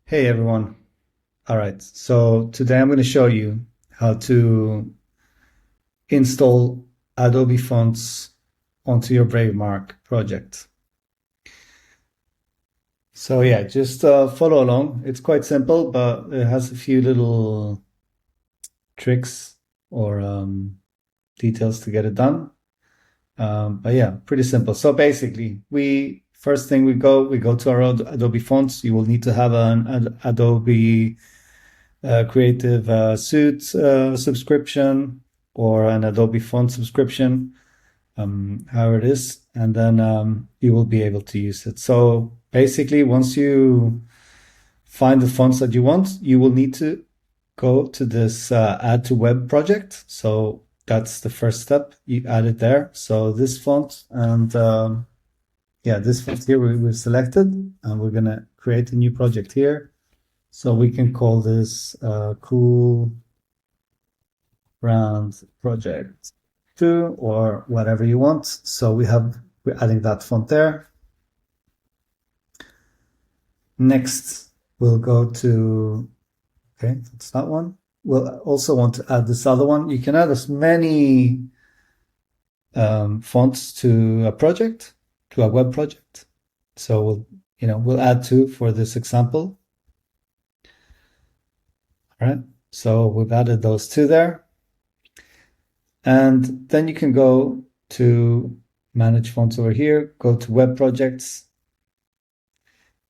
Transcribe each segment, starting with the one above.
Hey everyone. All right. So today I'm going to show you how to install Adobe Fonts onto your Bravemark project. So yeah, just follow along. It's quite simple, but it has a few little tricks or details to get it done. But yeah, pretty simple. So basically, first thing we go to our Adobe Fonts. You will need to have an Adobe Creative Suite subscription or an Adobe Font subscription, however it is, and then you will be able to use it. So basically, once you find the fonts that you want, you will need to go to this Add to Web project. So that's the first step. You add it there. So this font and yeah, this font here we've selected, and we're gonna create a new project here. So we can call this Cool Brand Project 2 or whatever you want. So we're adding that font there. Next, we'll go to, okay, that's that one. We'll also want to add this other one. You can add as many fonts to a project, to a web project. So we'll add two for this example. All right, so we've added those two there. And then you can go to Manage Fonts over here, go to Web Projects,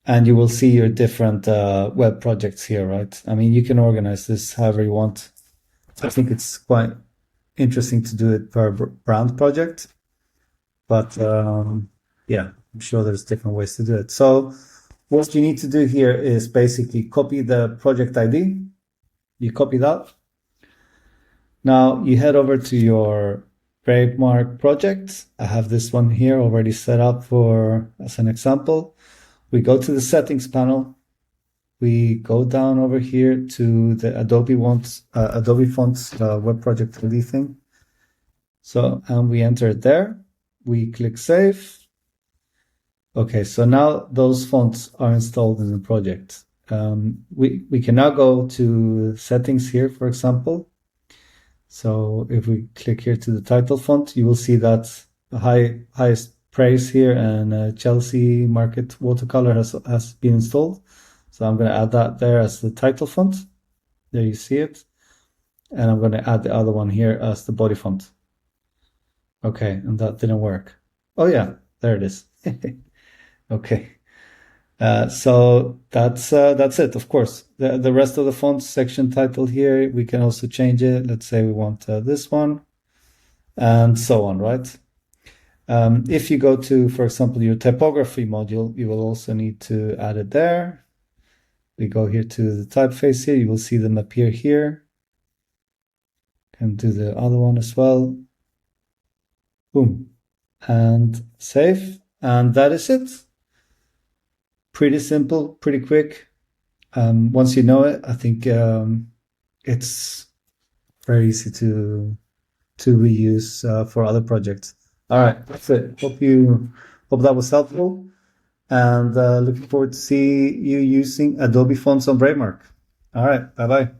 and you will see your different web projects here, right? I mean, you can organize this however you want. I think it's quite interesting to do it per brand project, but yeah, I'm sure there's different ways to do it. So what you need to do here is basically copy the project ID. You copy that. Now you head over to your Bravemark project. I have this one here already set up as an example. We go to the settings panel. We go down over here to the Adobe Fonts web project ID thing. So, and we enter it there. We click save. Okay, so now those fonts are installed in the project. We can now go to settings here, for example. So if we click here to the title font, you will see that the highest praise here and Chelsea Market watercolor has been installed. So I'm going to add that there as the title font. There you see it. And I'm going to add the other one here as the body font. Okay, and that didn't work. Oh yeah, there it is. Okay. So that's it. Of course, the rest of the font section title here, we can also change it. Let's say we want this one, and so on, right? If you go to, for example, your typography module, you will also need to add it there. We go here to the typeface here. You will see them appear here. Can do the other one as well. Boom, and save, and that is it. Pretty simple, pretty quick. Once you know it, I think it's very easy to reuse for other projects. All right, that's it. Hope that was helpful, and looking forward to see you using Adobe Fonts on Bravemark. All right, bye bye.